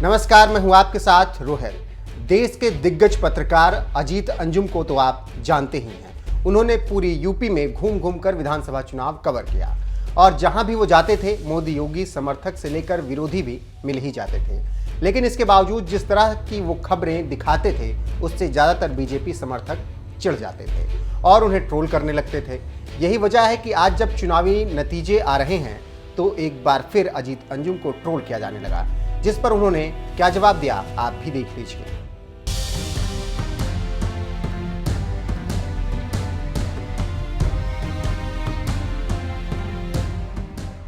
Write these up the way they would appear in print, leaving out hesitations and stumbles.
नमस्कार, मैं हूं आपके साथ रोहित। देश के दिग्गज पत्रकार अजीत अंजुम को तो आप जानते ही हैं। उन्होंने पूरी यूपी में घूम घूम कर विधानसभा चुनाव कवर किया और जहां भी वो जाते थे मोदी योगी समर्थक से लेकर विरोधी भी मिल ही जाते थे। लेकिन इसके बावजूद जिस तरह की वो खबरें दिखाते थे उससे ज्यादातर बीजेपी समर्थक चिढ़ जाते थे और उन्हें ट्रोल करने लगते थे। यही वजह है कि आज जब चुनावी नतीजे आ रहे हैं तो एक बार फिर अजीत अंजुम को ट्रोल किया जाने लगा, जिस पर उन्होंने क्या जवाब दिया आप भी देख लीजिए।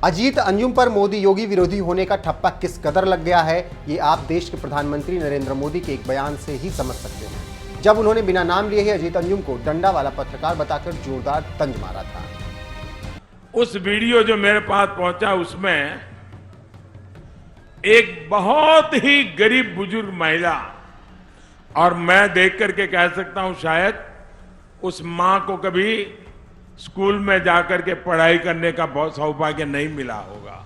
अजीत अंजुम पर मोदी योगी विरोधी होने का ठप्पा किस कदर लग गया है, ये आप देश के प्रधानमंत्री नरेंद्र मोदी के एक बयान से ही समझ सकते हैं, जब उन्होंने बिना नाम लिए ही अजीत अंजुम को डंडा वाला पत्रकार बताकर जोरदार तंज मारा था। उस वीडियो जो मेरे पास पहुंचा उसमें एक बहुत ही गरीब बुजुर्ग महिला, और मैं देख करके कह सकता हूं शायद उस मां को कभी स्कूल में जाकर के पढ़ाई करने का बहुत सौभाग्य नहीं मिला होगा।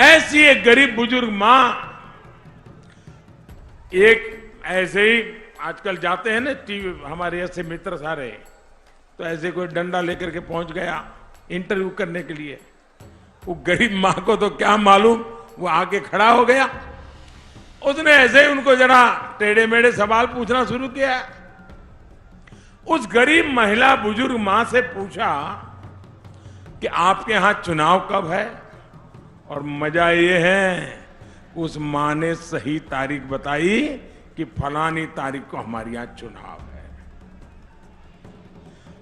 ऐसी एक गरीब बुजुर्ग मां, एक ऐसे ही आजकल जाते हैं ना टीवी, हमारे ऐसे मित्र सारे, तो ऐसे कोई डंडा लेकर के पहुंच गया इंटरव्यू करने के लिए। वो गरीब मां को तो क्या मालूम, वो आके खड़ा हो गया, उसने ऐसे ही उनको जरा टेढ़े मेढ़े सवाल पूछना शुरू किया। उस गरीब महिला बुजुर्ग मां से पूछा कि आपके यहां चुनाव कब है, और मजा ये है उस मां ने सही तारीख बताई कि फलानी तारीख को हमारे यहां चुनाव है।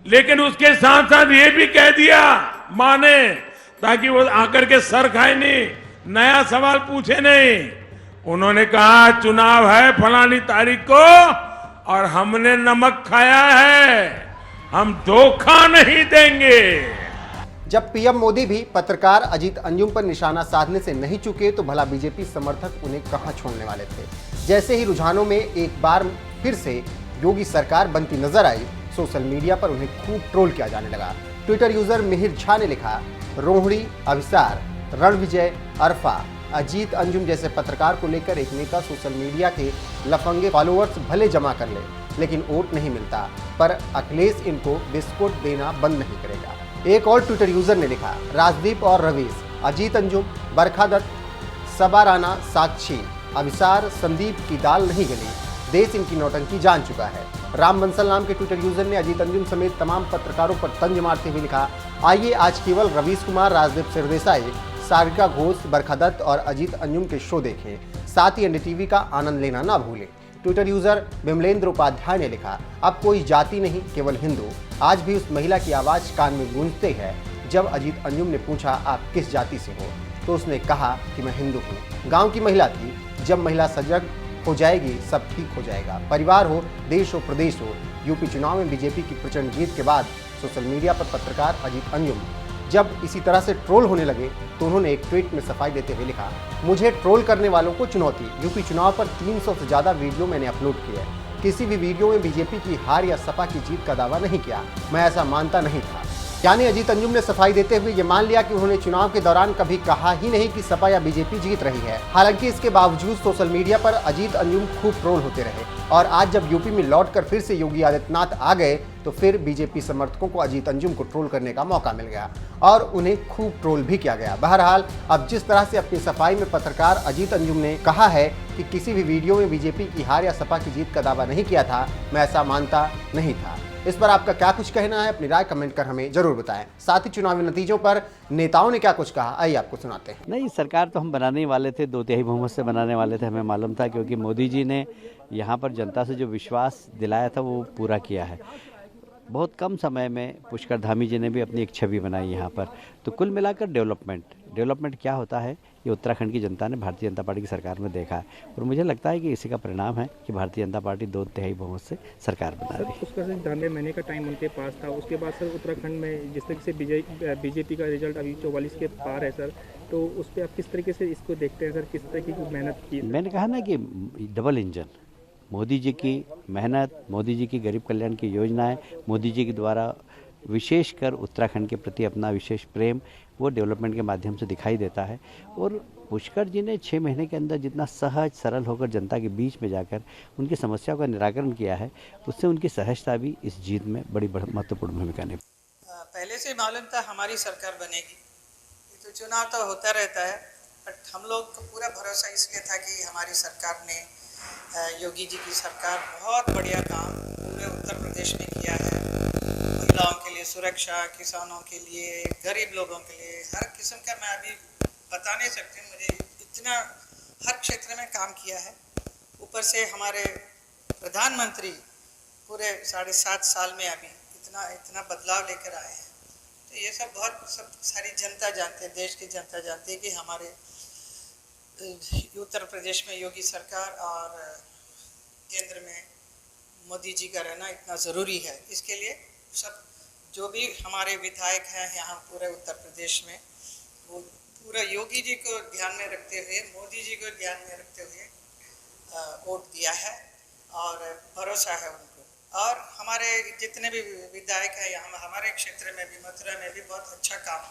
लेकिन उसके साथ साथ ये भी कह दिया मां ने, ताकि वो आकर के सर खाए नहीं, नया सवाल पूछे नहीं, उन्होंने कहा चुनाव है फलानी तारीख को और हमने नमक खाया है, हम धोखा नहीं देंगे। जब पीएम मोदी भी पत्रकार अजीत अंजुम पर निशाना साधने से नहीं चुके तो भला बीजेपी समर्थक उन्हें कहां छोड़ने वाले थे। जैसे ही रुझानों में एक बार फिर से योगी सरकार बनती नजर आई, सोशल मीडिया पर उन्हें खूब ट्रोल किया जाने लगा। ट्विटर यूजर मिहिर झा ने लिखा, रोहिणी, अभिसार, रणविजय, अरफा, अजीत अंजुम जैसे पत्रकार को लेकर एक नेता सोशल मीडिया के लफंगे फॉलोअर्स भले जमा कर ले, लेकिन वोट नहीं मिलता, पर अखिलेश इनको बिस्कुट देना बंद नहीं करेगा। एक और ट्विटर यूजर ने लिखा, राजदीप और रवीश, अजीत अंजुम, बरखा दत्त, सबा राना, साक्षी, अभिसार, संदीप की दाल नहीं गली, देश इनकी नौटंकी जान चुका है। राम बंसल नाम के ट्विटर यूजर ने अजीत अंजुम समेत तमाम पत्रकारों पर तंज मारते हुए लिखा, आइए आज केवल रवीश कुमार, राजदीप सिरदेसाई, सारिका घोष, बरखा दत्त और अजीत अंजुम के शो देखें, साथ ही एनडीटीवी का आनंद लेना ना भूलें। ट्विटर यूजर विमलेंद्र उपाध्याय ने लिखा, अब कोई जाति नहीं केवल हिंदू। आज भी उस महिला की आवाज कान में गूंजते है। जब अजीत अंजुम ने पूछा आप किस जाति से हो, तो उसने कहा कि मैं हिंदू हूँ। गाँव की महिला थी। जब महिला सजग हो जाएगी सब ठीक हो जाएगा। परिवार हो, देश हो, प्रदेश हो। यूपी चुनाव में बीजेपी की प्रचंड जीत के बाद सोशल मीडिया पर पत्रकार अजीत अंजुम जब इसी तरह से ट्रोल होने लगे तो उन्होंने एक ट्वीट में सफाई देते हुए लिखा, मुझे ट्रोल करने वालों को चुनौती। यूपी चुनाव पर 300 से ज्यादा वीडियो मैंने अपलोड किए। किसी भी वीडियो में बीजेपी की हार या सपा की जीत का दावा नहीं किया। मैं ऐसा मानता नहीं था। यानी अजीत अंजुम ने सफाई देते हुए ये मान लिया कि उन्होंने चुनाव के दौरान कभी कहा ही नहीं कि सपा या बीजेपी जीत रही है। हालांकि इसके बावजूद सोशल मीडिया पर अजीत अंजुम खूब ट्रोल होते रहे और आज जब यूपी में लौटकर फिर से योगी आदित्यनाथ आ गए तो फिर बीजेपी समर्थकों को अजीत अंजुम को ट्रोल करने का मौका मिल गया और उन्हें खूब ट्रोल भी किया गया। बहरहाल अब जिस तरह से अपनी सफाई में पत्रकार अजीत अंजुम ने कहा है कि किसी भी वीडियो में बीजेपी की हार या सपा की जीत का दावा नहीं किया था, मैं ऐसा मानता नहीं था। इस पर आपका क्या कुछ कहना है, अपनी राय कमेंट कर हमें जरूर बताएं। साथ ही चुनावी नतीजों पर नेताओं ने क्या कुछ कहा, आइए आपको सुनाते हैं। नहीं, सरकार तो हम बनाने ही वाले थे, 2/3 बहुमत से बनाने वाले थे, हमें मालूम था, क्योंकि मोदी जी ने यहाँ पर जनता से जो विश्वास दिलाया था वो पूरा किया है। बहुत कम समय में पुष्कर धामी जी ने भी अपनी एक छवि बनाई यहाँ पर। तो कुल मिलाकर डेवलपमेंट क्या होता है ये उत्तराखंड की जनता ने भारतीय जनता पार्टी की सरकार में देखा है और मुझे लगता है कि इसी का परिणाम है कि भारतीय जनता पार्टी 2/3 बहुमत से सरकार बना रही है। पुष्कर सिंह धामी महीने का टाइम उनके पास था, उसके बाद सर उत्तराखंड में जिस तरीके से बीजेपी का रिजल्ट अभी 44 के पार है सर, तो उस पर आप किस तरीके से इसको देखते हैं सर, किस तरीके की मेहनत की? मैंने कहा ना कि डबल इंजन, मोदी जी की मेहनत, मोदी जी की गरीब कल्याण की योजनाएं, मोदी जी के द्वारा विशेषकर उत्तराखंड के प्रति अपना विशेष प्रेम वो डेवलपमेंट के माध्यम से दिखाई देता है। और पुष्कर जी ने 6 महीने के अंदर जितना सहज सरल होकर जनता के बीच में जाकर उनकी समस्याओं का निराकरण किया है, उससे उनकी सहजता भी इस जीत में बड़ी महत्वपूर्ण भूमिका निभाई। पहले से मालूम था हमारी सरकार बनेगी, ये तो चुनाव तो होता रहता है, बट हम लोग को पूरा भरोसा इसलिए था कि हमारी सरकार ने, योगी जी की सरकार बहुत बढ़िया काम पूरे उत्तर प्रदेश में किया है। महिलाओं के लिए सुरक्षा, किसानों के लिए, गरीब लोगों के लिए, हर किस्म का मैं अभी बता नहीं सकती, मुझे इतना हर क्षेत्र में काम किया है। ऊपर से हमारे प्रधानमंत्री पूरे 7.5 साल में अभी इतना बदलाव लेकर आए हैं। तो ये सब सारी जनता जानते हैं, देश की जनता जानती है कि हमारे उत्तर प्रदेश में योगी सरकार और केंद्र में मोदी जी का रहना इतना ज़रूरी है। इसके लिए सब जो भी हमारे विधायक हैं यहाँ पूरे उत्तर प्रदेश में, वो पूरा योगी जी को ध्यान में रखते हुए, मोदी जी को ध्यान में रखते हुए वोट दिया है और भरोसा है उनको। और हमारे जितने भी विधायक हैं यहाँ हमारे क्षेत्र में भी, मथुरा में भी बहुत अच्छा काम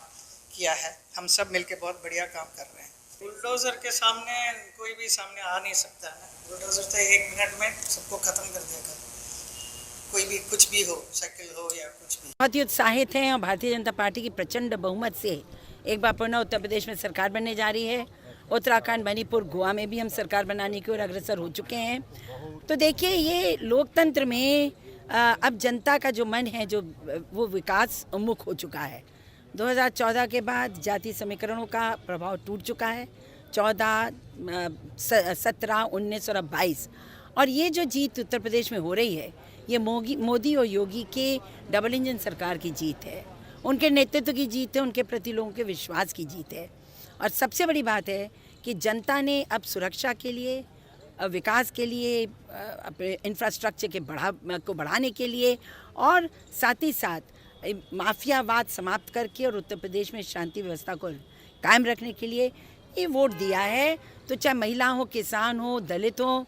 किया है। हम सब मिलके बहुत बढ़िया काम कर रहे हैं। बुलडोज़र के सामने कोई भी सामने आ नहीं सकता है। बुलडोज़र तो 1 मिनट में सबको ख़त्म कर देगा, कोई भी कुछ भी हो, साइकिल हो या कुछ भी। बहुत ही उत्साहित हैं और भारतीय जनता पार्टी की प्रचंड बहुमत से एक बार पुनः उत्तर प्रदेश में सरकार बनने जा रही है। उत्तराखंड, मणिपुर, गोवा में भी हम सरकार बनाने की ओर अग्रसर हो चुके हैं। तो देखिए, ये लोकतंत्र में अब जनता का जो मन है, जो वो विकास उन्मुख हो चुका है। 2014 के बाद जाति समीकरणों का प्रभाव टूट चुका है। 14, 17, 19 और अब 22, और ये जो जीत उत्तर प्रदेश में हो रही है, ये मोदी और योगी के डबल इंजन सरकार की जीत है, उनके नेतृत्व की जीत है, उनके प्रति लोगों के विश्वास की जीत है। और सबसे बड़ी बात है कि जनता ने अब सुरक्षा के लिए, विकास के लिए, अपने इंफ्रास्ट्रक्चर को बढ़ाने के लिए और साथ ही साथ माफियावाद समाप्त करके और उत्तर प्रदेश में शांति व्यवस्था को कायम रखने के लिए ये वोट दिया है। तो चाहे महिला हो, किसान हो, दलित हो,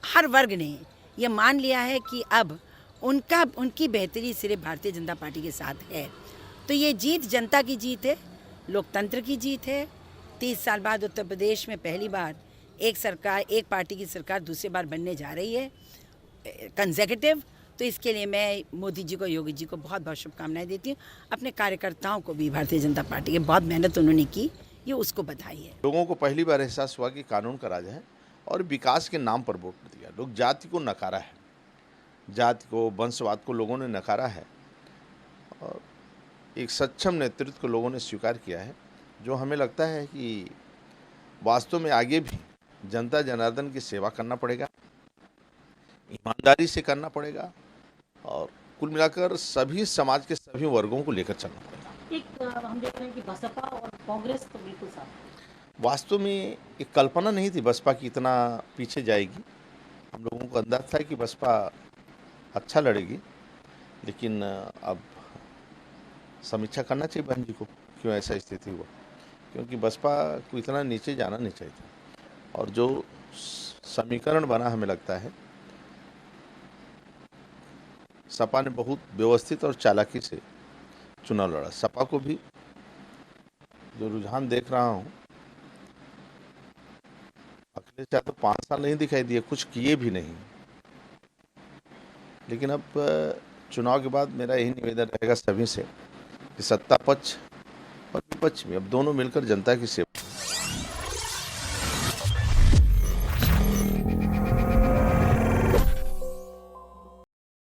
हर वर्ग ने ये मान लिया है कि अब उनकी बेहतरी सिर्फ भारतीय जनता पार्टी के साथ है। तो ये जीत जनता की जीत है, लोकतंत्र की जीत है। 30 साल बाद उत्तर प्रदेश में पहली बार एक पार्टी की सरकार दूसरी बार बनने जा रही है कंसेक्यूटिव। तो इसके लिए मैं मोदी जी को, योगी जी को बहुत बहुत शुभकामनाएं देती हूँ। अपने कार्यकर्ताओं को भी भारतीय जनता पार्टी की बहुत मेहनत उन्होंने की, ये उसको बधाई है। लोगों को पहली बार एहसास हुआ कि कानून का राज है और विकास के नाम पर वोट दिया। लोग जाति को नकारा है, जाति को, वंशवाद को लोगों ने नकारा है और एक सक्षम नेतृत्व को लोगों ने स्वीकार किया है, जो हमें लगता है कि वास्तव में आगे भी जनता जनार्दन की सेवा करना पड़ेगा, ईमानदारी से करना पड़ेगा और कुल मिलाकर सभी समाज के सभी वर्गों को लेकर चलना पड़ेगा। हम देख रहे हैं कि बसपा और कांग्रेस तो बिल्कुल साथ। वास्तव में एक कल्पना नहीं थी बसपा की इतना पीछे जाएगी। हम लोगों को अंदाज था कि बसपा अच्छा लड़ेगी, लेकिन अब समीक्षा करना चाहिए बहन जी को, क्यों ऐसा स्थिति हुआ, क्योंकि बसपा को इतना नीचे जाना नहीं चाहिए था। और जो समीकरण बना, हमें लगता है सपा ने बहुत व्यवस्थित और चालाकी से चुनाव लड़ा। सपा को भी जो रुझान देख रहा हूँ, अखिलेश यादव तो 5 साल नहीं दिखाई दिए, कुछ किए भी नहीं। लेकिन अब चुनाव के बाद मेरा यही निवेदन रहेगा सभी से कि सत्ता पक्ष और विपक्ष में अब दोनों मिलकर जनता की सेवा